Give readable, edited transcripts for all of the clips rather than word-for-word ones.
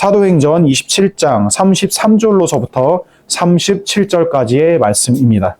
사도행전 27장 33절로서부터 37절까지의 말씀입니다.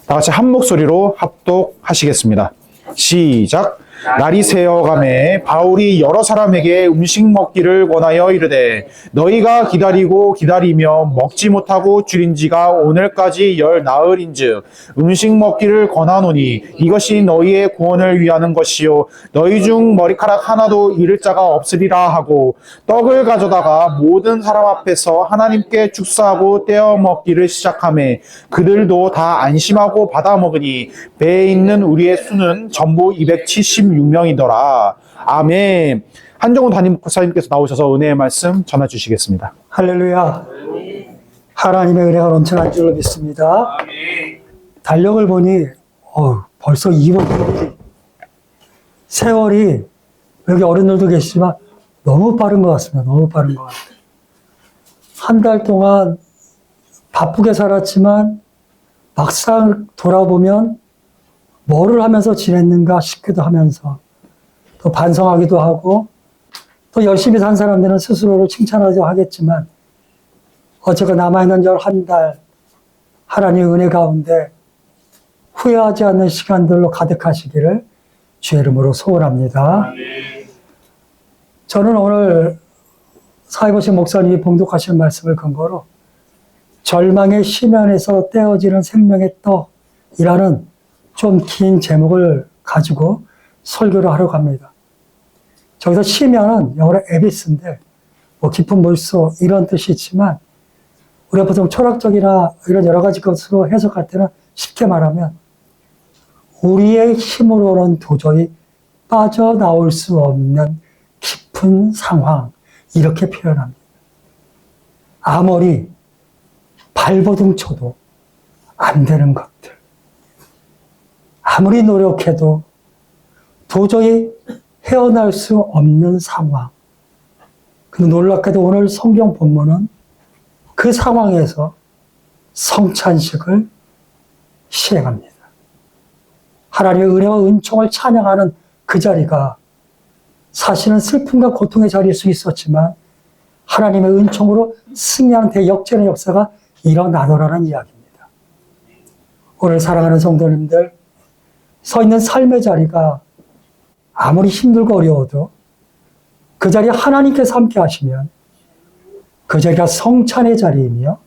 다 같이 한 목소리로 합독하시겠습니다. 시작. 날이 새어가매 바울이 여러 사람에게 음식 먹기를 권하여 이르되 너희가 기다리고 기다리며 먹지 못하고 줄인 지가 오늘까지 열 나흘인즉 음식 먹기를 권하노니 이것이 너희의 구원을 위하는 것이요 너희 중 머리카락 하나도 잃을 자가 없으리라 하고 떡을 가져다가 모든 사람 앞에서 하나님께 축사하고 떼어 먹기를 시작하매 그들도 다 안심하고 받아 먹으니 배에 있는 우리의 수는 전부 276명이더라. 아멘. 한정훈 담임 목사님께서 나오셔서 은혜의 말씀 전해 주시겠습니다. 할렐루야. 하나님의 은혜가 넘쳐난 줄로 믿습니다. 달력을 보니 벌써 2월 세월이 여기 어른들도 계시지만 너무 빠른 것 같습니다. 너무 빠른 것 같아요. 한 달 동안 바쁘게 살았지만 막상 돌아보면 뭐를 하면서 지냈는가 싶기도 하면서 또 반성하기도 하고 또 열심히 산 사람들은 스스로를 칭찬하기도 하겠지만 어쨌건 남아있는 한 달 하나님의 은혜 가운데 후회하지 않는 시간들로 가득하시기를 주의 이름으로 소원합니다. 저는 오늘 사이버신 목사님이 봉독하신 말씀을 근거로 절망의 심연에서 떼어지는 생명의 떡이라는 좀 긴 제목을 가지고 설교를 하러 갑니다. 저기서 심연은 영어로 에비스인데 깊은 물속 이런 뜻이 있지만 우리가 보통 철학적이나 이런 여러 가지 것으로 해석할 때는 쉽게 말하면 우리의 힘으로는 도저히 빠져나올 수 없는 깊은 상황 이렇게 표현합니다. 아무리 발버둥 쳐도 안 되는 것들 아무리 노력해도 도저히 헤어날 수 없는 상황. 근데 놀랍게도 오늘 성경 본문은 그 상황에서 성찬식을 시행합니다. 하나님의 은혜와 은총을 찬양하는 그 자리가 사실은 슬픔과 고통의 자리일 수 있었지만 하나님의 은총으로 승리하는 대역전의 역사가 일어나더라는 이야기입니다. 오늘 사랑하는 성도님들, 서 있는 삶의 자리가 아무리 힘들고 어려워도 그 자리에 하나님께서 함께 하시면 그 자리가 성찬의 자리이며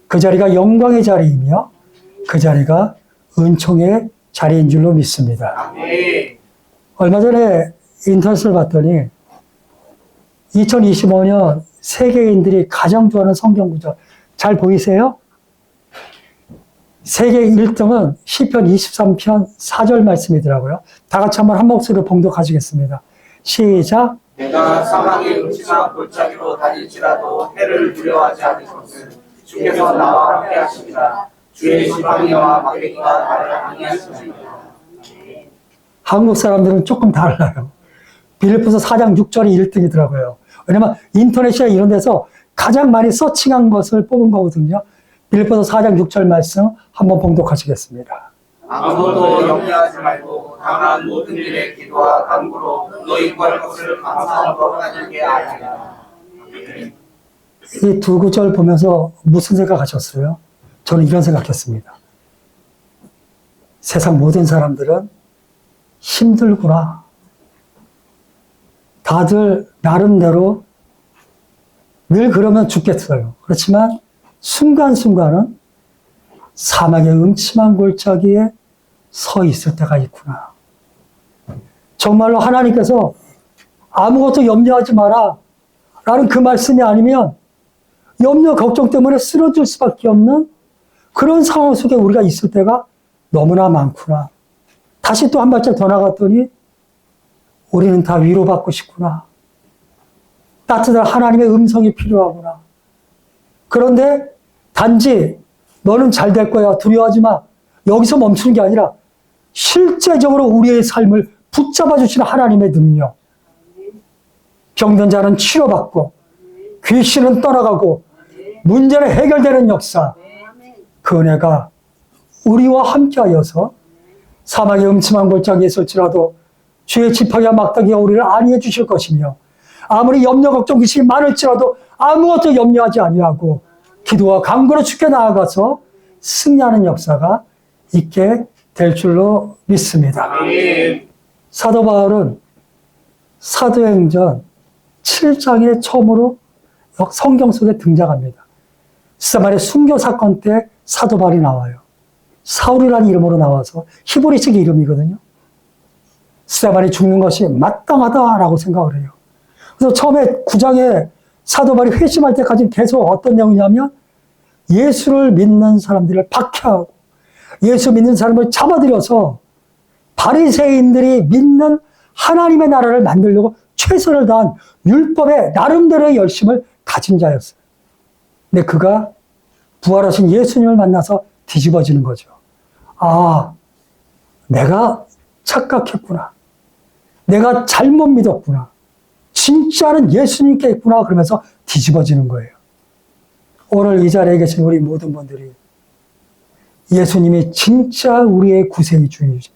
그 자리가 영광의 자리이며 그 자리가 은총의 자리인 줄로 믿습니다. 얼마 전에 인터넷을 봤더니 2025년 세계인들이 가장 좋아하는 성경 구절 잘 보이세요? 세계 1등은 시편 23편 4절 말씀이더라고요. 다 같이 한번 한 목소리로 봉독하시겠습니다. 시작. 내가 사망의 음침한 골짜기로 다닐지라도 해를 두려워하지 않을 것은 주께서 나와 함께 하십니다. 주의 지팡이와 막대기가 나를 항의하시니라. 한국 사람들은 조금 달라요. 빌립보서 4장 6절이 1등이더라고요. 왜냐면 인터넷이나 이런 데서 가장 많이 서칭한 것을 뽑은 거거든요. 빌립보서 4장 6절 말씀 한번 봉독하시겠습니다. 아무도 염려하지 말고 다만 모든 일에 기도와 간구로 너희 구할 것을 감사함으로 하나님께 아뢰라. 이 두 구절 보면서 무슨 생각하셨어요? 저는 이런 생각했습니다. 세상 모든 사람들은 힘들구나. 다들 나름대로 늘 그러면 죽겠어요. 그렇지만 순간순간은 사막의 음침한 골짜기에 서 있을 때가 있구나. 정말로 하나님께서 아무것도 염려하지 마라 라는 그 말씀이 아니면 염려, 걱정 때문에 쓰러질 수밖에 없는 그런 상황 속에 우리가 있을 때가 너무나 많구나. 다시 또 한 발짝 더 나갔더니 우리는 다 위로받고 싶구나. 따뜻한 하나님의 음성이 필요하구나. 그런데 단지 너는 잘 될 거야. 두려워하지 마. 여기서 멈추는 게 아니라 실제적으로 우리의 삶을 붙잡아 주시는 하나님의 능력. 병든 자는 치료받고 귀신은 떠나가고 문제는 해결되는 역사. 그 은혜가 우리와 함께하여서 사막의 음침한 골짜기에 있을지라도 주의 지팡이와 막대기가 우리를 안위해 주실 것이며 아무리 염려 걱정 의심이 많을지라도 아무것도 염려하지 아니하고 기도와 간구로 주께 나아가서 승리하는 역사가 있게 될 줄로 믿습니다. 사도 바울은 사도행전 7장에 처음으로 성경 속에 등장합니다. 스데반의 순교 사건 때 사도 바울이 나와요. 사울이라는 이름으로 나와서 히브리식 이름이거든요. 스데반이 죽는 것이 마땅하다라고 생각을 해요. 그래서 처음에 9장에 사도 바울이 회심할 때까지 계속 어떤 내용이냐면 예수를 믿는 사람들을 박해하고 예수 믿는 사람을 잡아들여서 바리새인들이 믿는 하나님의 나라를 만들려고 최선을 다한 율법의 나름대로의 열심을 가진 자였어요. 근데 그가 부활하신 예수님을 만나서 뒤집어지는 거죠. 아, 내가 착각했구나. 내가 잘못 믿었구나. 진짜는 예수님께 있구나. 그러면서 뒤집어지는 거예요. 오늘 이 자리에 계신 우리 모든 분들이 예수님이 진짜 우리의 구세의 주인이죠.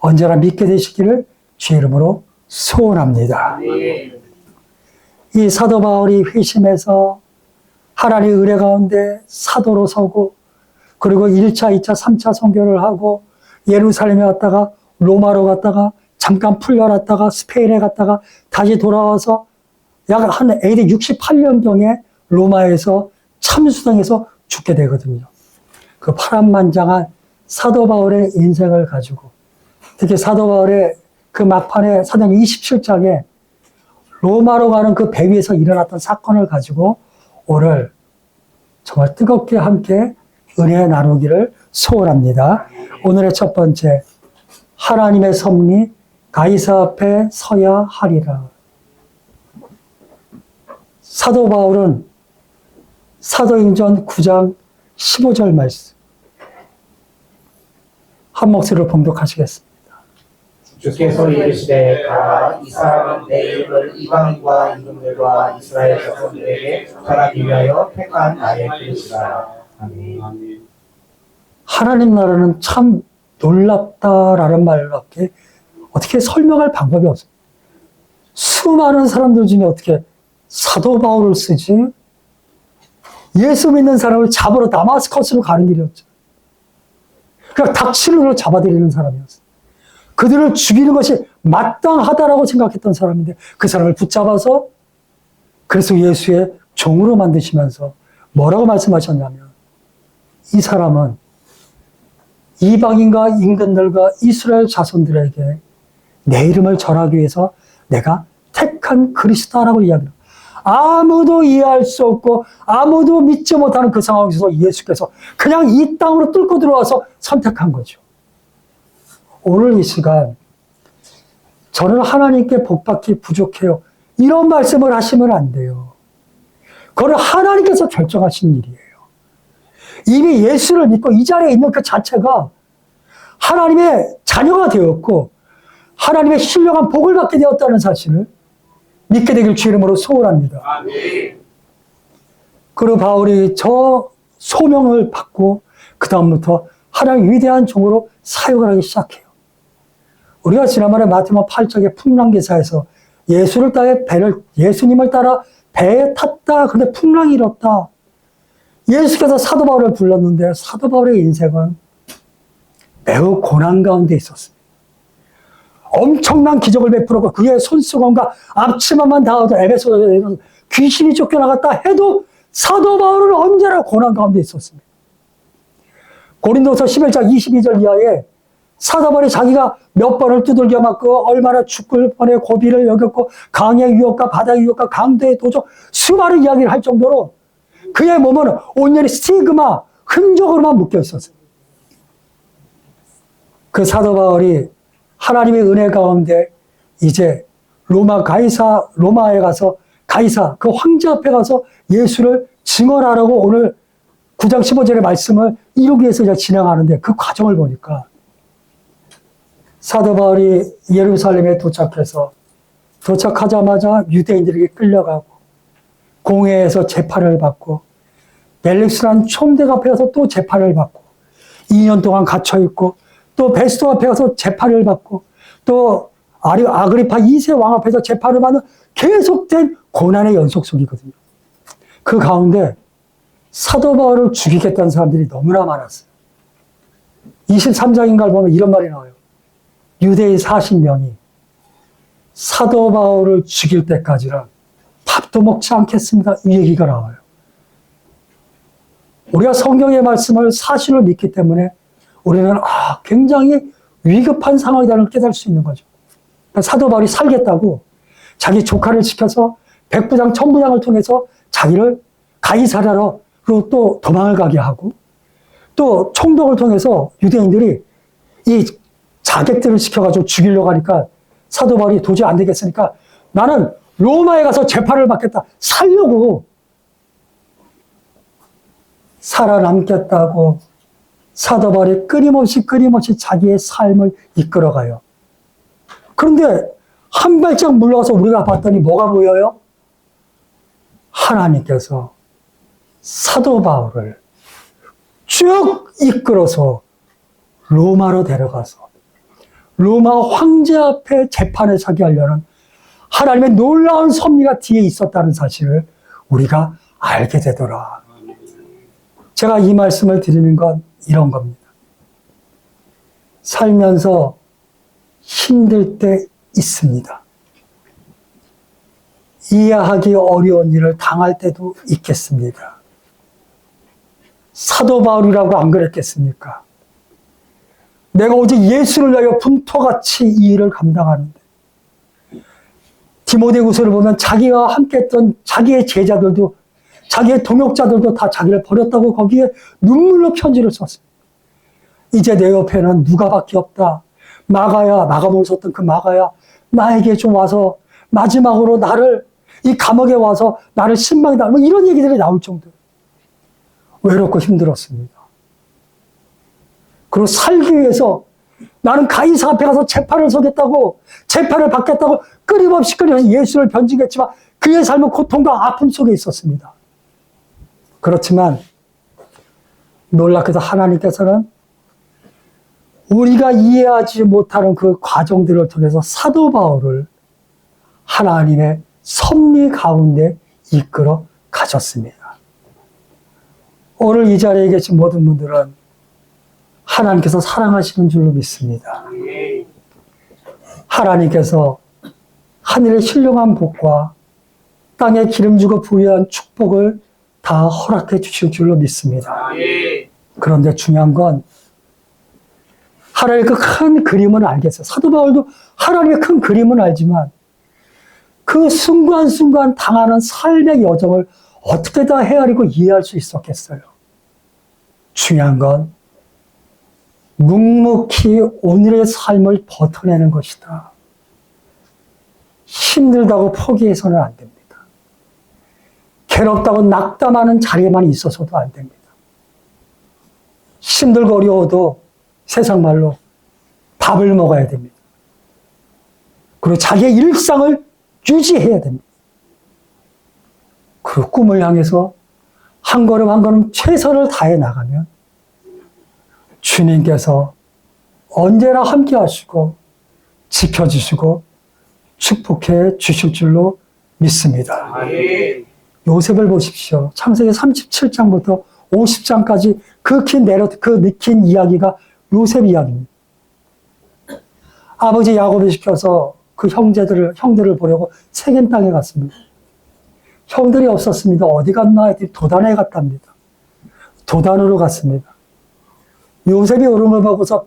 언제나 믿게 되시기를 주의 이름으로 소원합니다. 이 사도 바울이 회심해서 하나님의 은혜 가운데 사도로 서고 그리고 1차, 2차, 3차 선교를 하고 예루살렘에 갔다가 로마로 갔다가 잠깐 풀려났다가 스페인에 갔다가 다시 돌아와서 약 한 AD 68년경에 로마에서 참수당해서 죽게 되거든요. 그 파란만장한 사도 바울의 인생을 가지고 특히 사도 바울의 그 막판에 사도행전 27장에 로마로 가는 그 배 위에서 일어났던 사건을 가지고 오늘 정말 뜨겁게 함께 은혜 나누기를 소원합니다. 오늘의 첫 번째, 하나님의 섭리 가이사 앞에 서야 하리라. 사도 바울은 사도행전 9장 15절 말씀 한 목소리로 봉독하시겠습니다. 주께서 이르시되 가라 이 사람은 내 이름을 이방인과 임금들과 이스라엘 자손들에게 전하기 위하여 택한 나의 그릇이라. 아멘. 하나님 나라는 참 놀랍다라는 말밖에 어떻게 설명할 방법이 없어요. 수많은 사람들 중에 어떻게 사도 바울을 쓰지? 예수 믿는 사람을 잡으러 다마스커스로 가는 길이었죠. 그러니까 닥치는 걸 잡아들이는 사람이었어요. 그들을 죽이는 것이 마땅하다라고 생각했던 사람인데 그 사람을 붙잡아서 그래서 예수의 종으로 만드시면서 뭐라고 말씀하셨냐면 이 사람은 이방인과 임금들과 이스라엘 자손들에게 내 이름을 전하기 위해서 내가 택한 그리스도라고 이야기합니다. 아무도 이해할 수 없고 아무도 믿지 못하는 그 상황에서 예수께서 그냥 이 땅으로 뚫고 들어와서 선택한 거죠. 오늘 이 시간 저는 하나님께 복받기 부족해요. 이런 말씀을 하시면 안 돼요. 그건 하나님께서 결정하신 일이에요. 이미 예수를 믿고 이 자리에 있는 그 자체가 하나님의 자녀가 되었고 하나님의 신령한 복을 받게 되었다는 사실을 믿게 되길 주 이름으로 소원합니다. 그리고 바울이 저 소명을 받고 그 다음부터 하나님의 위대한 종으로 사역을 하기 시작해요. 우리가 지난번에 마태복음 8장의 풍랑기사에서 예수님을 따라 배에 탔다. 그런데 풍랑이 일었다. 예수께서 사도 바울을 불렀는데 사도 바울의 인생은 매우 고난 가운데 있었습니다. 엄청난 기적을 베풀었고 그의 손수건과 앞치마만 닿아도 에베소에서 귀신이 쫓겨나갔다 해도 사도 바울은 언제나 고난 가운데 있었습니다. 고린도서 11장 22절 이하에 사도 바울이 자기가 몇 번을 두들겨 맞고 얼마나 죽을 뻔에 고비를 여겼고 강의 유혹과 바다의 유혹과 강도의 도적 수많은 이야기를 할 정도로 그의 몸은 온전히 스티그마 흔적으로만 묶여 있었어요. 그 사도 바울이 하나님의 은혜 가운데 이제 로마에 가서 가이사 그 황제 앞에 가서 예수를 증언하라고 오늘 9장 15절의 말씀을 이루기 위해서 이제 진행하는데 그 과정을 보니까 사도 바울이 예루살렘에 도착하자마자 유대인들에게 끌려가고 공회에서 재판을 받고 벨릭스라는 총대가 앞에 가서 또 재판을 받고 2년 동안 갇혀있고 또 베스도 앞에 가서 재판을 받고 또 아그리파 2세 왕 앞에서 재판을 받는 계속된 고난의 연속 속이거든요. 그 가운데 사도 바울을 죽이겠다는 사람들이 너무나 많았어요. 23장인가를 보면 이런 말이 나와요. 유대인 40명이 사도 바울을 죽일 때까지는 밥도 먹지 않겠습니다. 이 얘기가 나와요. 우리가 성경의 말씀을 사실을 믿기 때문에 우리는 굉장히 위급한 상황이라는 걸 깨달을 수 있는 거죠. 사도 바울이 살겠다고 자기 조카를 시켜서 백부장, 천부장을 통해서 자기를 가이사랴로 또 도망을 가게 하고 또 총독을 통해서 유대인들이 이 자객들을 시켜가지고 죽이려고 하니까 사도 바울이 도저히 안 되겠으니까 나는 로마에 가서 재판을 받겠다. 살려고 살아남겠다고 사도 바울이 끊임없이 자기의 삶을 이끌어가요. 그런데 한 발짝 물러가서 우리가 봤더니 뭐가 보여요? 하나님께서 사도 바울을 쭉 이끌어서 로마로 데려가서 로마 황제 앞에 재판에 서게 하려는 하나님의 놀라운 섭리가 뒤에 있었다는 사실을 우리가 알게 되더라. 제가 이 말씀을 드리는 건 이런 겁니다. 살면서 힘들 때 있습니다. 이해하기 어려운 일을 당할 때도 있겠습니다. 사도 바울이라고 안 그랬겠습니까? 내가 오직 예수를 위하여 분토같이 이 일을 감당하는데 디모데후서를 보면 자기와 함께했던 자기의 제자들도 자기의 동역자들도 다 자기를 버렸다고 거기에 눈물로 편지를 썼습니다. 이제 내 옆에는 누가밖에 없다. 마가몰 썼던 그 마가야 나에게 좀 와서 마지막으로 나를 이 감옥에 와서 나를 신방이다. 뭐 이런 얘기들이 나올 정도로 외롭고 힘들었습니다. 그리고 살기 위해서 나는 가이사 앞에 가서 재판을 서겠다고 재판을 받겠다고 끊임없이 예수를 변증했지만 그의 삶은 고통과 아픔 속에 있었습니다. 그렇지만 놀랍게도 하나님께서는 우리가 이해하지 못하는 그 과정들을 통해서 사도 바울을 하나님의 섭리 가운데 이끌어 가셨습니다. 오늘 이 자리에 계신 모든 분들은 하나님께서 사랑하시는 줄로 믿습니다. 하나님께서 하늘의 신령한 복과 땅에 기름주고 부유한 축복을 다 허락해 주실 줄로 믿습니다. 그런데 중요한 건 하나님의 그 큰 그림은 알겠어요. 사도 바울도 하나님의 큰 그림은 알지만 그 순간순간 당하는 삶의 여정을 어떻게 다 헤아리고 이해할 수 있었겠어요. 중요한 건 묵묵히 오늘의 삶을 버텨내는 것이다. 힘들다고 포기해서는 안 됩니다. 괴롭다고 낙담하는 자리에만 있어서도 안 됩니다. 힘들고 어려워도 세상 말로 밥을 먹어야 됩니다. 그리고 자기의 일상을 유지해야 됩니다. 그리고 꿈을 향해서 한 걸음 한 걸음 최선을 다해 나가면 주님께서 언제나 함께 하시고 지켜주시고 축복해 주실 줄로 믿습니다. 요셉을 보십시오. 창세기 37장부터 50장까지 그 긴 이야기가 요셉 이야기입니다. 아버지 야곱을 시켜서 그 형들을 보려고 세겜 땅에 갔습니다. 형들이 없었습니다. 어디 갔나 했더니 도단에 갔답니다. 도단으로 갔습니다. 요셉이 오는 걸 보고서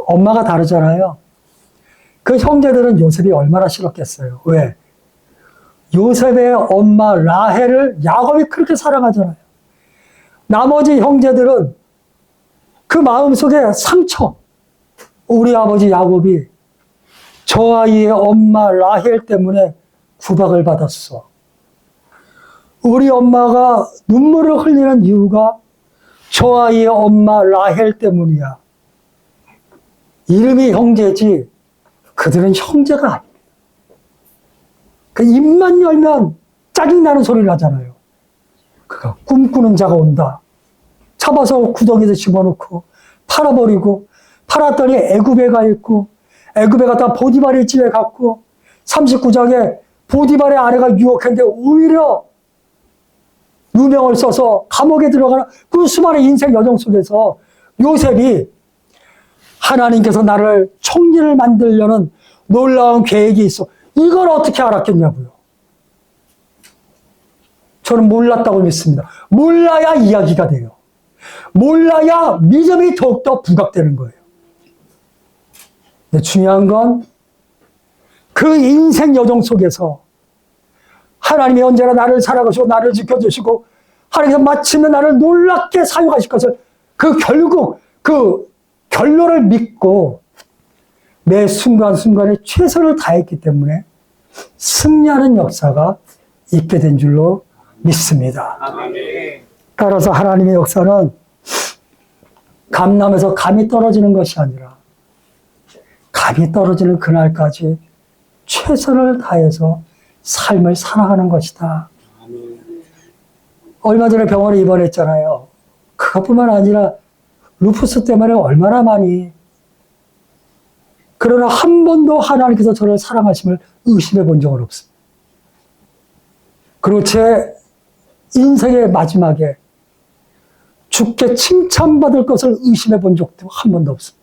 엄마가 다르잖아요. 그 형제들은 요셉이 얼마나 싫었겠어요. 왜? 요셉의 엄마 라헬을 야곱이 그렇게 사랑하잖아요. 나머지 형제들은 그 마음속에 상처. 우리 아버지 야곱이 저 아이의 엄마 라헬 때문에 구박을 받았어. 우리 엄마가 눈물을 흘리는 이유가 저 아이의 엄마 라헬 때문이야. 이름이 형제지 그들은 형제가 아닙니다. 그 입만 열면 짜증나는 소리를 하잖아요. 그가 꿈꾸는 자가 온다. 잡아서 구덩이에 집어넣고 팔아버리고 팔았더니 애굽에 가 있고 애굽에 갔다 보디발의 집에 갔고 39장에 보디발의 아내가 유혹했는데 오히려 누명을 써서 감옥에 들어가는 그 수많은 인생 여정 속에서 요셉이 하나님께서 나를 총리를 만들려는 놀라운 계획이 있어. 이걸 어떻게 알았겠냐고요. 저는 몰랐다고 믿습니다. 몰라야 이야기가 돼요. 몰라야 믿음이 더욱더 부각되는 거예요. 근데 중요한 건 그 인생 여정 속에서 하나님이 언제나 나를 사랑하시고 나를 지켜주시고 하나님께서 마침내 나를 놀랍게 사용하실 것을 결국 그 결론을 믿고 매 순간순간에 최선을 다했기 때문에 승리하는 역사가 있게 된 줄로 믿습니다. 따라서 하나님의 역사는 감남에서 감이 떨어지는 것이 아니라 감이 떨어지는 그날까지 최선을 다해서 삶을 살아가는 것이다. 얼마 전에 병원에 입원했잖아요. 그것뿐만 아니라 루푸스 때문에 얼마나 많이. 그러나 한 번도 하나님께서 저를 사랑하심을 의심해 본 적은 없습니다. 그리고 제 인생의 마지막에 주께 칭찬받을 것을 의심해 본 적도 한 번도 없습니다.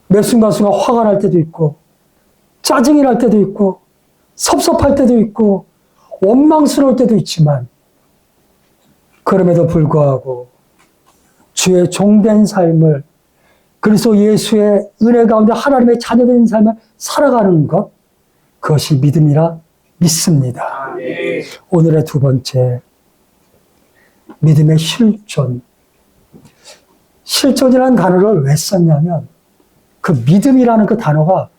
매 순간순간 화가 날 때도 있고 짜증이 날 때도 있고 섭섭할 때도 있고 원망스러울 때도 있지만 그럼에도 불구하고 주의 종된 삶을 그리스도 예수의 은혜 가운데 하나님의 자녀된 삶을 살아가는 것, 그것이 믿음이라 믿습니다. 오늘의 두 번째, 믿음의 실존. 실존이라는 단어를 왜 썼냐면 그 믿음이라는 그 단어가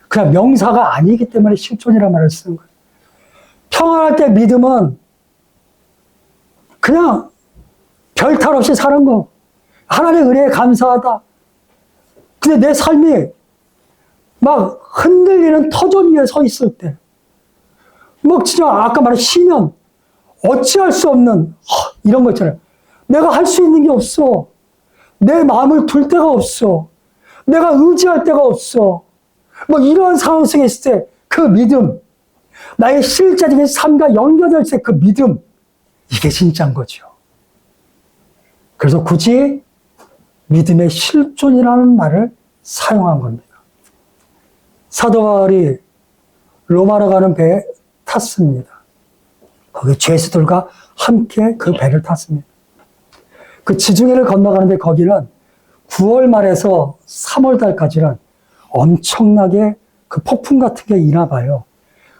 그냥 명사가 아니기 때문에 실존이라는 말을 쓰는 거예요. 평안할 때 믿음은 그냥 별탈 없이 사는 거. 하나님의 은혜에 감사하다. 근데 내 삶이 막 흔들리는 터전 위에 서 있을 때, 뭐 진짜 아까 말한 시면, 어찌할 수 없는 이런 거 있잖아요. 내가 할 수 있는 게 없어. 내 마음을 둘 데가 없어. 내가 의지할 데가 없어. 뭐 이런 상황 속에 있을 때 그 믿음, 나의 실제적인 삶과 연결될 때 그 믿음, 이게 진짜인 거죠. 그래서 굳이 믿음의 실존이라는 말을 사용한 겁니다. 사도 바울이 로마로 가는 배에 탔습니다. 거기 죄수들과 함께 그 배를 탔습니다. 그 지중해를 건너가는데 거기는 9월 말에서 3월 달까지는 엄청나게 그 폭풍 같은 게 있나 봐요.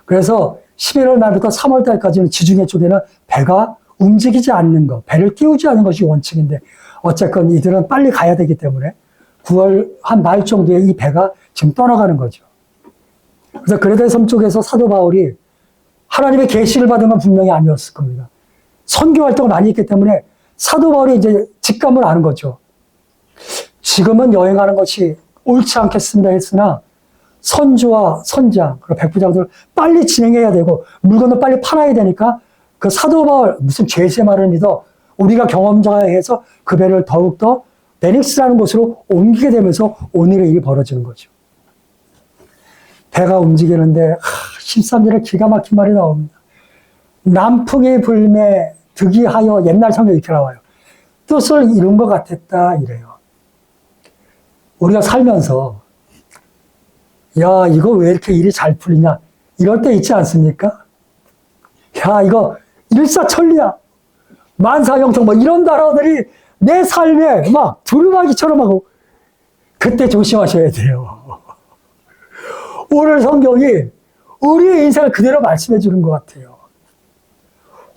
그래서 11월 말부터 3월 달까지는 지중해 쪽에는 배가 움직이지 않는 것, 배를 띄우지 않는 것이 원칙인데 어쨌건 이들은 빨리 가야 되기 때문에 9월 한 말 정도에 이 배가 지금 떠나가는 거죠. 그래서 그레데 섬 쪽에서 사도 바울이 하나님의 계시를 받은 건 분명히 아니었을 겁니다. 선교 활동을 많이 했기 때문에 사도 바울이 이제 직감을 아는 거죠. 지금은 여행하는 것이 옳지 않겠습니다 했으나 선주와 선장, 그리고 백부장들 빨리 진행해야 되고 물건도 빨리 팔아야 되니까 그 사도 바울 무슨 죄수의 말을 믿어 우리가 경험자가 해서 그 배를 더욱더 베닉스라는 곳으로 옮기게 되면서 오늘의 일이 벌어지는 거죠. 배가 움직이는데 13절에 기가 막힌 말이 나옵니다. 남풍이 불매 득이하여, 옛날 성경에 이렇게 나와요. 뜻을 이룬 것 같았다 이래요. 우리가 살면서 야 이거 왜 이렇게 일이 잘 풀리냐 이럴 때 있지 않습니까? 야 이거 일사천리야 만사형통 뭐 이런 단어들이 내 삶에 막 두루마기처럼 하고 그때 조심하셔야 돼요. 오늘 성경이 우리의 인생을 그대로 말씀해 주는 것 같아요.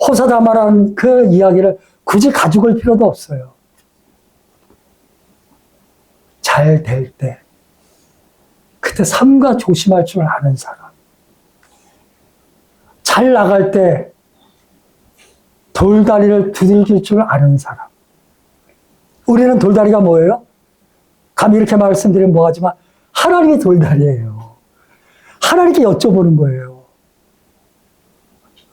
호사다마라는 그 이야기를 굳이 가지고 올 필요도 없어요. 잘 될 때 그때 삼가 조심할 줄 아는 사람, 잘 나갈 때 돌다리를 두들길 줄 아는 사람. 우리는 돌다리가 뭐예요? 감히 이렇게 말씀드리면 뭐하지만 하나님이 돌다리예요. 하나님께 여쭤보는 거예요.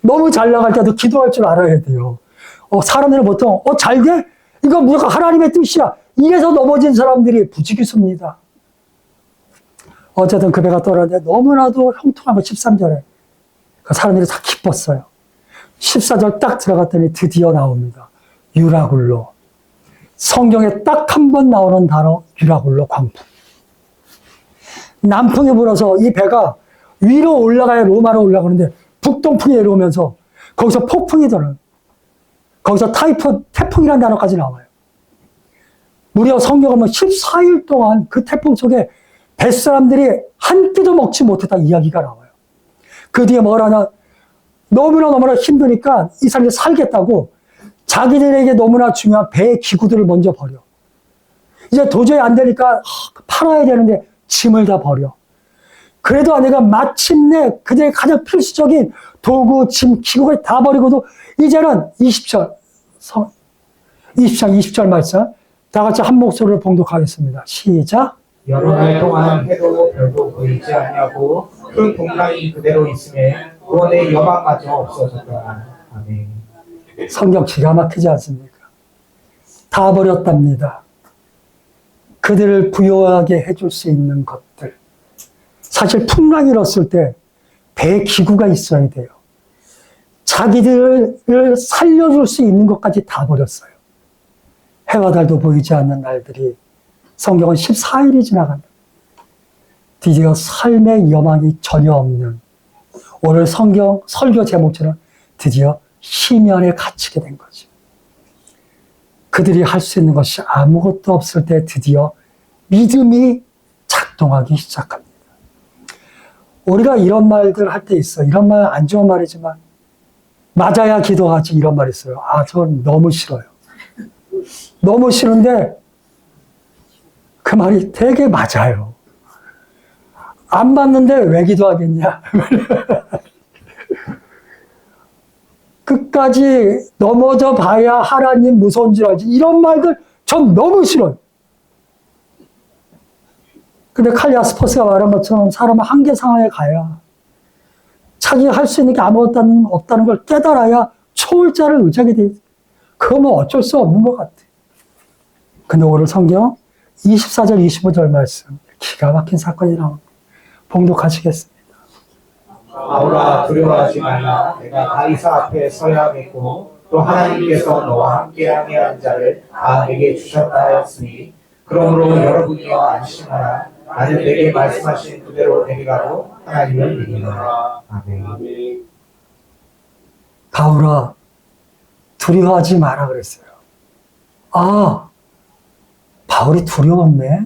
너무 잘 나갈 때도 기도할 줄 알아야 돼요. 사람들은 보통 잘 돼? 이거 무조건 하나님의 뜻이야. 이래서 넘어진 사람들이 부지기수입니다. 어쨌든 그 배가 떠나는데 너무나도 형통한 거 13절에 그 사람들이 다 기뻤어요. 14절 딱 들어갔더니 드디어 나옵니다. 유라굴로. 성경에 딱 한 번 나오는 단어 유라굴로 광풍. 남풍이 불어서 이 배가 위로 올라가야 로마로 올라가는데 북동풍이 내려오면서 거기서 폭풍이 드는, 거기서 태풍이라는 단어까지 나와요. 무려 성경은 14일 동안 그 태풍 속에 뱃사람들이 한 끼도 먹지 못했다 이야기가 나와요. 그 뒤에 뭐라냐, 너무나 힘드니까 이 사람들이 살겠다고 자기들에게 너무나 중요한 배의 기구들을 먼저 버려. 이제 도저히 안 되니까 팔아야 되는데 짐을 다 버려. 그래도 아내가 마침내 그들의 가장 필수적인 도구, 짐, 기구를 다 버리고도 이제는 20절, 20절 말씀 다 같이 한 목소리로 봉독하겠습니다. 시작. 여러 날 동안 해도 별도 보이지 않냐고 큰 풍랑이 그대로 있음에 구원의 여망마저 없어졌다. 아멘. 성경 기가 막히지 않습니까? 다 버렸답니다. 그들을 부유하게 해줄 수 있는 것들. 사실 풍랑이 일었을 때 배 기구가 있어야 돼요. 자기들을 살려줄 수 있는 것까지 다 버렸어요. 해와 달도 보이지 않는 날들이 성경은 14일이 지나간다. 드디어 삶의 여망이 전혀 없는, 오늘 성경 설교 제목처럼 드디어 희면에 갇히게 된 거죠. 그들이 할 수 있는 것이 아무것도 없을 때 드디어 믿음이 작동하기 시작합니다. 우리가 이런 말들 할 때 있어. 이런 말 안 좋은 말이지만 맞아야 기도하지, 이런 말 있어요. 전 너무 싫어요. 너무 싫은데 그 말이 되게 맞아요. 안 맞는데 왜 기도하겠냐. 끝까지 넘어져 봐야 하나님 무서운 줄 알지. 이런 말들 전 너무 싫어요. 근데 칼리아스포스가 말한 것처럼 사람은 한계 상황에 가야, 자기가 할 수 있는 게 아무것도 없다는 걸 깨달아야 초월자를 의지하게 돼 있어요. 그건 뭐 어쩔 수 없는 것 같아. 근데 오늘 성경 24절, 25절 말씀, 기가 막힌 사건이 나옵니다. 봉독하시겠습니다. 바울아, 두려워하지 말라. 내가 가이사 앞에 서야겠고 또 하나님께서 너와 함께하게 한 자를 다 내게 주셨다 하였으니 그러므로 여러분이여 안심하라. 나는 내게 말씀하신 그대로 내게 가고 하나님을 믿으라. 아멘. 바울아, 두려워하지 마라 그랬어요. 바울이 두려웠네.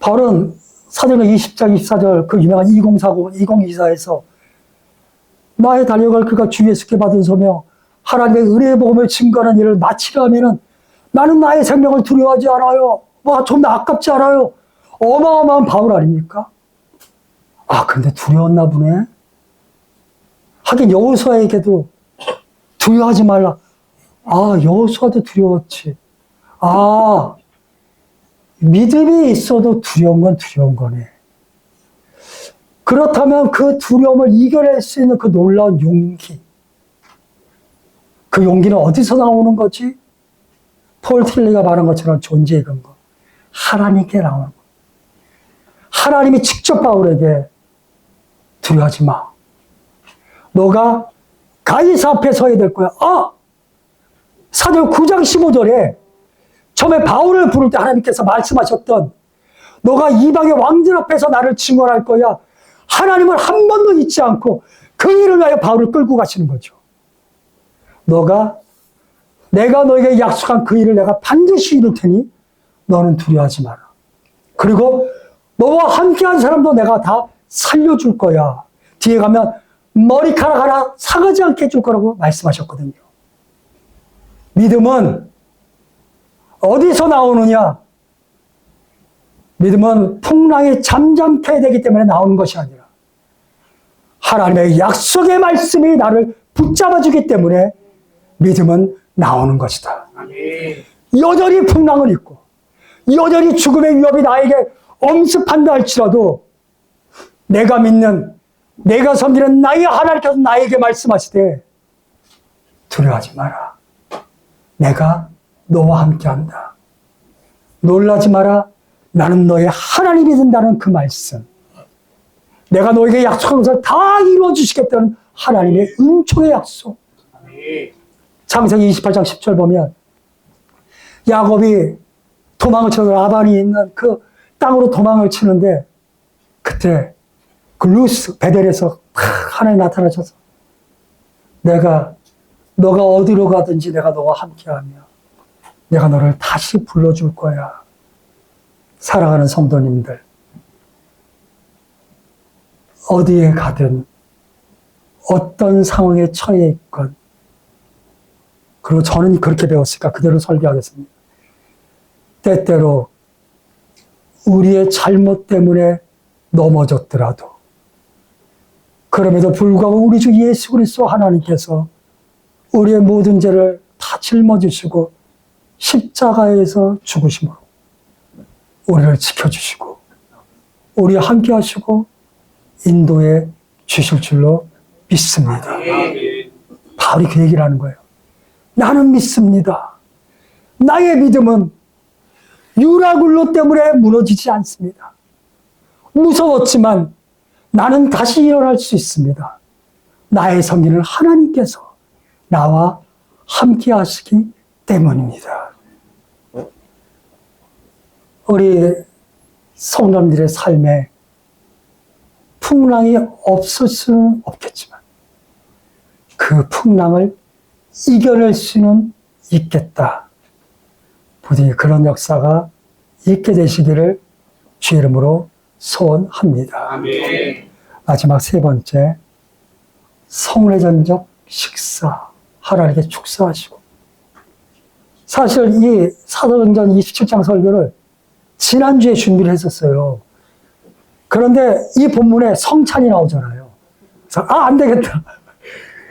바울은 사도행전 20장 24절 그 유명한 2040, 2024에서 나의 달려갈 그가 주 예수께 받은 소명, 하나님의 은혜의 복음을 증거하는 일을 마치려 하면은 나는 나의 생명을 두려워하지 않아요. 좀 아깝지 않아요. 어마어마한 바울 아닙니까? 근데 두려웠나 보네. 하긴 여호수아에게도 두려워하지 말라. 여호수아도 두려웠지. 믿음이 있어도 두려운 건 두려운 거네. 그렇다면 그 두려움을 이겨낼 수 있는 그 놀라운 용기. 그 용기는 어디서 나오는 거지? 폴 틸리가 말한 것처럼 존재의 근거. 하나님께 나오는 거. 하나님이 직접 바울에게 두려워하지 마. 너가 가이사 앞에 서야 될 거야. 사도행 9장 15절에 처음에 바울을 부를 때 하나님께서 말씀하셨던 너가 이방의 왕들 앞에서 나를 증언할 거야. 하나님을 한 번도 잊지 않고 그 일을 위하여 바울을 끌고 가시는 거죠. 내가 너에게 약속한 그 일을 내가 반드시 이룰 테니 너는 두려워하지 마라. 그리고 너와 함께한 사람도 내가 다 살려줄 거야. 뒤에 가면 머리카락 하나 상하지 않게 해줄 거라고 말씀하셨거든요. 믿음은 어디서 나오느냐? 믿음은 풍랑이 잠잠케 해야 되기 때문에 나오는 것이 아니라 하나님의 약속의 말씀이 나를 붙잡아주기 때문에 믿음은 나오는 것이다. 여전히 풍랑은 있고 여전히 죽음의 위협이 나에게 엄습한다 할지라도 내가 믿는, 내가 섬기는 나의 하나님께서 나에게 말씀하시되 두려워하지 마라. 내가 너와 함께한다. 놀라지 마라. 나는 너의 하나님이 된다는 그 말씀. 내가 너에게 약속한 것을 다 이루어 주시겠다는 하나님의 은총의 약속. 창세기 28장 10절 보면 야곱이 도망을 쳐서 라반이 있는 그 땅으로 도망을 치는데 그때 그 루스 베델에서 하나님 나타나셔서 너가 어디로 가든지 내가 너와 함께하며 내가 너를 다시 불러줄 거야. 사랑하는 성도님들, 어디에 가든 어떤 상황에 처해 있건, 그리고 저는 그렇게 배웠으니까 그대로 설교하겠습니다. 때때로 우리의 잘못 때문에 넘어졌더라도 그럼에도 불구하고 우리 주 예수 그리스도 하나님께서 우리의 모든 죄를 다 짊어지시고 십자가에서 죽으심으로 우리를 지켜주시고 우리와 함께 하시고 인도해 주실 줄로 믿습니다. 바울이 그 얘기를 하는 거예요. 나는 믿습니다. 나의 믿음은 유라굴로 때문에 무너지지 않습니다. 무서웠지만 나는 다시 일어날 수 있습니다. 나의 성기는 하나님께서 나와 함께 하시기 때문입니다. 우리 성도님들의 삶에 풍랑이 없을 수는 없겠지만 그 풍랑을 이겨낼 수는 있겠다. 부디 그런 역사가 있게 되시기를 주의 이름으로 소원합니다. 아멘. 마지막 세 번째, 성례전적 식사, 하나님께 축사하시고. 사실 이 사도행전 27장 설교를 지난주에 준비를 했었어요. 그런데 이 본문에 성찬이 나오잖아요. 그래서 안 되겠다.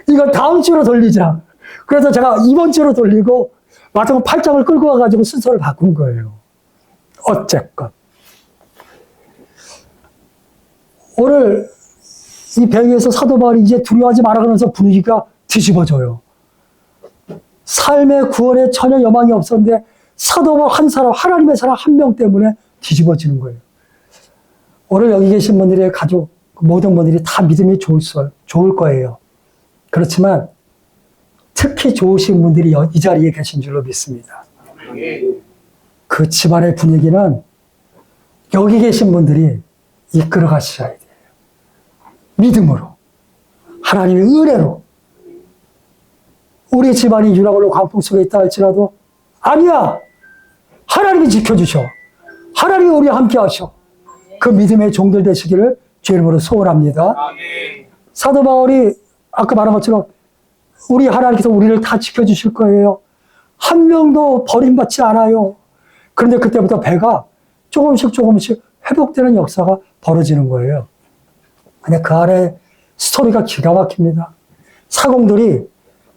이거 다음 주로 돌리자. 그래서 제가 이번 주로 돌리고 마태복음 8장을 끌고 와가지고 순서를 바꾼 거예요. 어쨌건 오늘 이 배경에서 사도 바울이 이제 두려워하지 마라 그러면서 분위기가 뒤집어져요. 삶의 구원에 전혀 여망이 없었는데 사도 바울 한 사람, 하나님의 사람 한 명 때문에 뒤집어지는 거예요. 오늘 여기 계신 분들의 가족, 모든 분들이 다 믿음이 좋을 거예요. 그렇지만 특히 좋으신 분들이 이 자리에 계신 줄로 믿습니다. 그 집안의 분위기는 여기 계신 분들이 이끌어 가셔야 돼요. 믿음으로, 하나님의 은혜로. 우리 집안이 유라굴로 광풍 속에 있다 할지라도 아니야! 하나님이 지켜주셔. 하나님이 우리와 함께 하셔. 그 믿음의 종들 되시기를 주의 이름으로 소원합니다. 사도 바울이 아까 말한 것처럼 우리 하나님께서 우리를 다 지켜주실 거예요. 한 명도 버림받지 않아요. 그런데 그때부터 배가 조금씩 회복되는 역사가 벌어지는 거예요. 근데 그 안에 스토리가 기가 막힙니다. 사공들이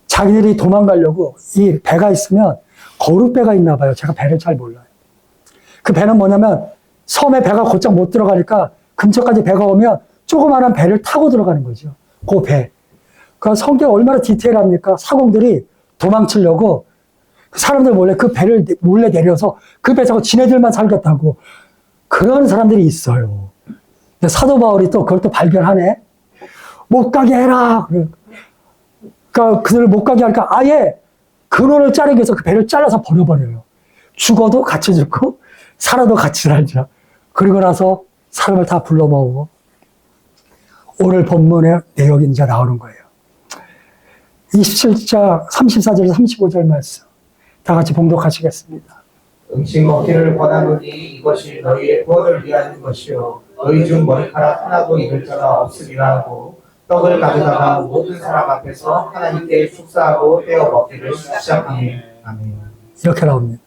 자기들이 도망가려고 이 배가 있으면 거룻배가 있나 봐요. 제가 배를 잘 몰라요. 그 배는 뭐냐면 섬에 배가 곧장 못 들어가니까 근처까지 배가 오면 조그마한 배를 타고 들어가는 거죠. 그 배. 그 성격이 얼마나 디테일합니까? 사공들이 도망치려고 사람들 몰래 그 배를 몰래 내려서 그 배 타고 지네들만 살겠다고 그런 사람들이 있어요. 근데 사도 바울이 또 그걸 또 발견하네. 못 가게 해라. 그러니까 그들을 못 가게 하니까 아예 근원을 자르기 위해서 그 배를 잘라서 버려버려요. 죽어도 같이 죽고 살아도 같이 살자. 그리고 나서 사람을 다 불러 모으고 오늘 본문의 내용이 이제 나오는 거예요. 27장 34절에서 35절 말씀 다 같이 봉독하시겠습니다. 음식 먹기를 권하노니 이것이 너희의 구원을 위한 것이요 너희 중 머리카락 하나도 잃을 자가 없으리라 하고 떡을 가져다가 모든 사람 앞에서 하나님께 축사하고 떼어 먹기를 시작하니 아멘. 이렇게 나옵니다.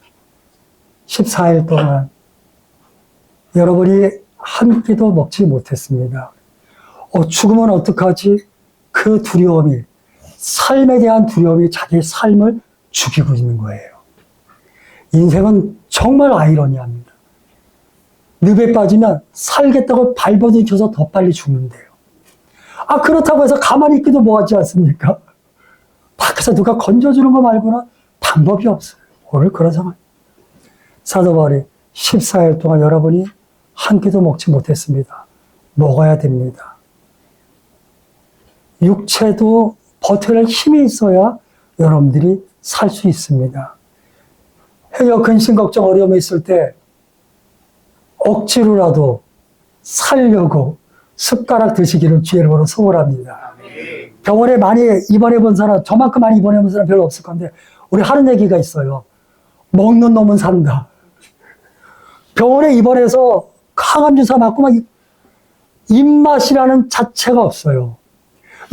14일 동안 여러분이 한 끼도 먹지 못했습니다. 죽으면 어떡하지? 그 두려움이, 삶에 대한 두려움이 자기의 삶을 죽이고 있는 거예요. 인생은 정말 아이러니합니다. 늪에 빠지면 살겠다고 발버둥쳐서 더 빨리 죽는데요. 그렇다고 해서 가만히 있기도 뭐하지 않습니까? 밖에서 누가 건져주는 거 말고는 방법이 없어요. 오늘 그런 상황. 사도 바울이 14일 동안 여러분이 한 끼도 먹지 못했습니다. 먹어야 됩니다. 육체도 버텨낼 힘이 있어야 여러분들이 살 수 있습니다. 해여 근심 걱정 어려움이 있을 때 억지로라도 살려고 숟가락 드시기를 주의 이름으로 소원합니다. 병원에 많이 입원해 본 사람, 저만큼 많이 입원해 본 사람 별로 없을 건데 우리 하는 얘기가 있어요. 먹는 놈은 산다. 병원에 입원해서 항암 주사 맞고 막 입맛이라는 자체가 없어요.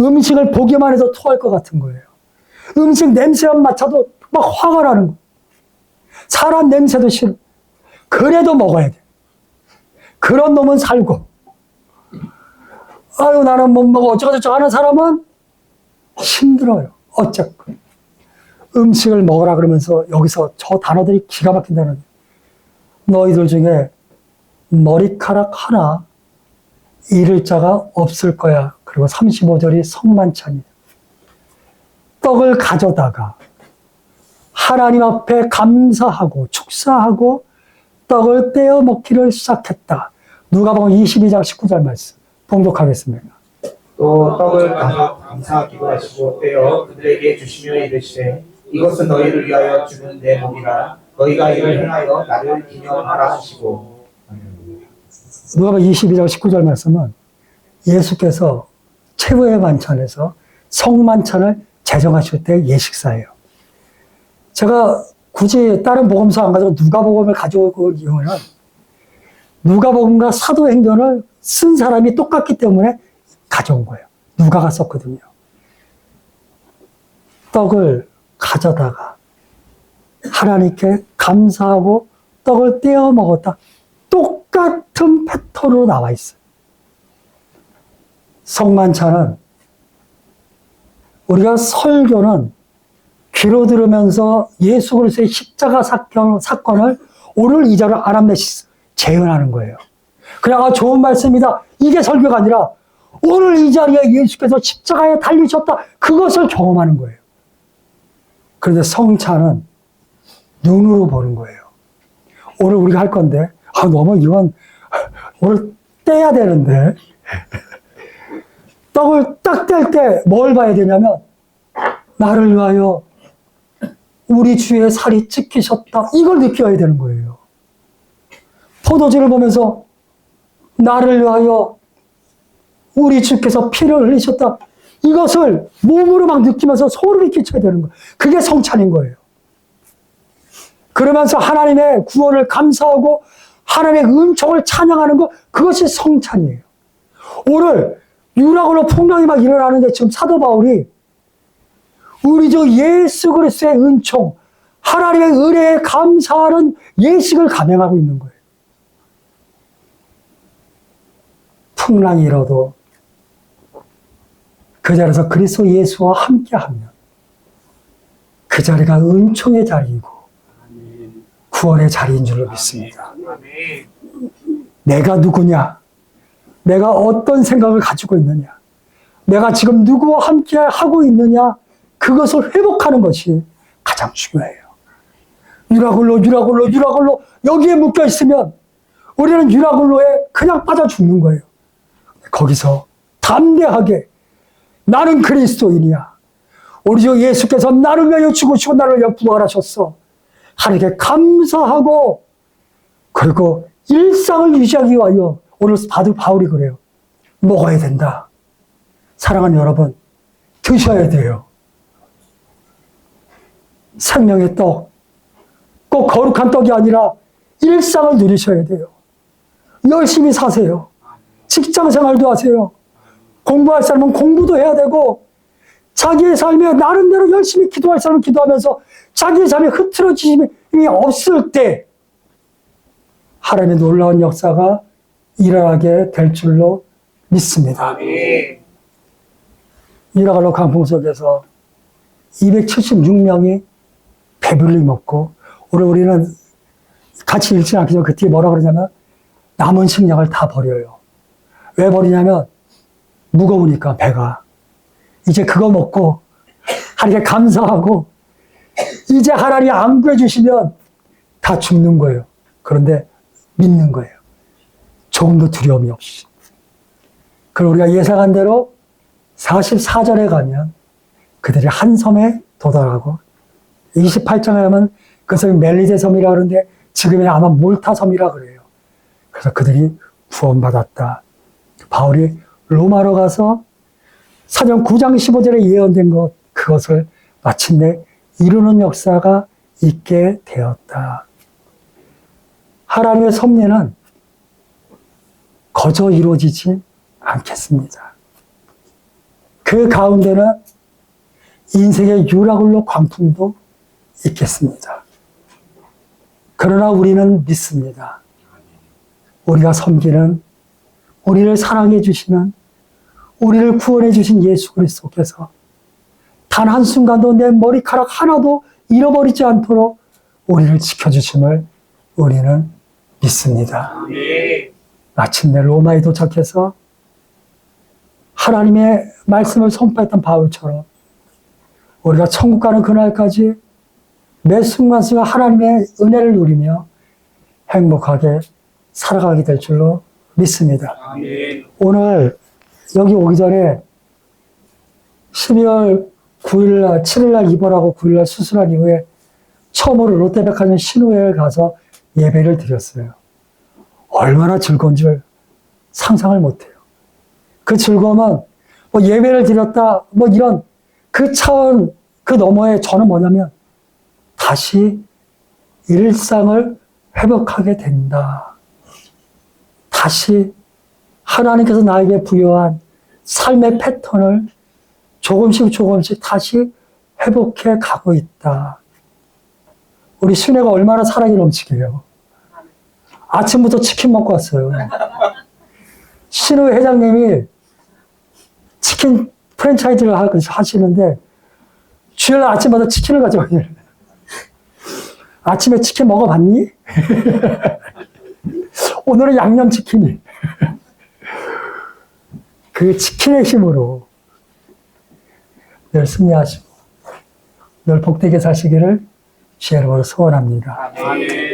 음식을 보기만 해도 토할 것 같은 거예요. 음식 냄새만 맡아도 막 화가 나는 거예요. 사람 냄새도 싫어. 그래도 먹어야 돼. 그런 놈은 살고, 아유 나는 못 먹어 어쩌고저쩌고 하는 사람은 힘들어요. 어쨌건 음식을 먹으라 그러면서 여기서 저 단어들이 기가 막힌다는 거예요. 너희들 중에 머리카락 하나 잃을 자가 없을 거야. 그리고 35절이 성만찬이에요. 떡을 가져다가 하나님 앞에 감사하고 축사하고 떡을 떼어 먹기를 시작했다. 누가복음 22장 19절 말씀 봉독하겠습니다. 또 떡을 가져 감사 기도하시고 떼어 그들에게 주시며 이르시되 이것은 너희를 위하여 주는 내 몸이라 너희가 이를 행하여 나를 기념하라 하시고. 누가복음 22장 19절 말씀은 예수께서 최후의 만찬에서 성만찬을 제정하실 때 예식사예요. 제가 굳이 다른 복음서 안 가지고 누가복음을 가져오고 온 이유는 누가복음과 사도행전을 쓴 사람이 똑같기 때문에 가져온 거예요. 누가가 썼거든요. 떡을 가져다가 하나님께 감사하고 떡을 떼어 먹었다. 똑같은 패턴으로 나와 있어요. 성만찬은 우리가 설교는 귀로 들으면서 예수 그리스도의 십자가 사건을 오늘 이 자리를 아람메시스 재현하는 거예요. 그냥 좋은 말씀이다. 이게 설교가 아니라 오늘 이 자리에 예수께서 십자가에 달리셨다. 그것을 경험하는 거예요. 그런데 성찬은 눈으로 보는 거예요. 오늘 우리가 할 건데 너무 이건 오늘 떼야 되는데 떡을 딱 뗄 때 뭘 봐야 되냐면 나를 위하여 우리 주의 살이 찢기셨다. 이걸 느껴야 되는 거예요. 포도주를 보면서 나를 위하여 우리 주께서 피를 흘리셨다. 이것을 몸으로 막 느끼면서 소름이 끼쳐야 되는 거예요. 그게 성찬인 거예요. 그러면서 하나님의 구원을 감사하고 하나님의 은총을 찬양하는 것, 그것이 성찬이에요. 오늘 유락으로 풍랑이 막 일어나는데 지금 사도 바울이 우리 주 예수 그리스도의 은총, 하나님의 은혜에 감사하는 예식을 감행하고 있는 거예요. 풍랑이 일어도 그 자리에서 그리스도 예수와 함께하면 그 자리가 은총의 자리이고 구원의 자리인 줄로 믿습니다. 내가 누구냐? 내가 어떤 생각을 가지고 있느냐? 내가 지금 누구와 함께 하고 있느냐? 그것을 회복하는 것이 가장 중요해요. 유라굴로 여기에 묶여 있으면 우리는 유라굴로에 그냥 빠져 죽는 거예요. 거기서 담대하게 나는 그리스도인이야. 우리 주 예수께서 나를 위하여 죽으시고 나를 위하여 부활하셨어. 하나님께 감사하고 그리고 일상을 유지하기 위하여 오늘 바울이 그래요. 먹어야 된다. 사랑하는 여러분, 드셔야 돼요. 생명의 떡, 꼭 거룩한 떡이 아니라 일상을 누리셔야 돼요. 열심히 사세요. 직장 생활도 하세요. 공부할 사람은 공부도 해야 되고 자기의 삶에 나름대로 열심히 기도할 사람은 기도하면서 자기의 삶에 흐트러짐이 없을 때 하나님의 놀라운 역사가 일어나게 될 줄로 믿습니다. 이라갈로 강풍 속에서 276명이 배불리 먹고 오늘 우리는 같이 읽지 않겠지만 그 뒤에 뭐라 그러냐면 남은 식량을 다 버려요. 왜 버리냐면 무거우니까 배가. 이제 그거 먹고 하나님께 감사하고 이제 하나님이 안 구해주시면 다 죽는 거예요. 그런데 믿는 거예요. 조금도 두려움이 없이. 그리고 우리가 예상한 대로 44절에 가면 그들이 한 섬에 도달하고 28장에 가면 그 섬이 멜리제 섬이라 그러는데 지금은 아마 몰타 섬이라 그래요. 그래서 그들이 구원받았다. 바울이 로마로 가서 사전 9장 15절에 예언된 것, 그것을 마침내 이루는 역사가 있게 되었다. 하나님의 섭리는 거저 이루어지지 않겠습니다. 그 가운데는 인생의 유라굴로 광풍도 있겠습니다. 그러나 우리는 믿습니다. 우리가 섬기는, 우리를 사랑해 주시는, 우리를 구원해 주신 예수 그리스도께서 단 한순간도 내 머리카락 하나도 잃어버리지 않도록 우리를 지켜주심을 우리는 믿습니다. 마침내 로마에 도착해서 하나님의 말씀을 선포했던 바울처럼 우리가 천국 가는 그날까지 매 순간순간 하나님의 은혜를 누리며 행복하게 살아가게 될 줄로 믿습니다. 오늘 여기 오기 전에 12월 9일날, 7일날 입원하고 9일날 수술한 이후에 처음으로 롯데백화점 신우회를 가서 예배를 드렸어요. 얼마나 즐거운 줄 상상을 못해요. 그 즐거움은 뭐 예배를 드렸다, 뭐 이런 그 차원, 그 너머에 저는 뭐냐면 다시 일상을 회복하게 된다. 다시 하나님께서 나에게 부여한 삶의 패턴을 조금씩 다시 회복해 가고 있다. 우리 순애가 얼마나 사랑이 넘치게요. 아침부터 치킨 먹고 왔어요. 신우 회장님이 치킨 프랜차이즈를 하시는데 주일 아침마다 치킨을 가져와요. 아침에 치킨 먹어봤니? 오늘은 양념치킨이. 그 치킨의 힘으로 늘 승리하시고 늘 복되게 사시기를 주의 이름으로 소원합니다. 아멘.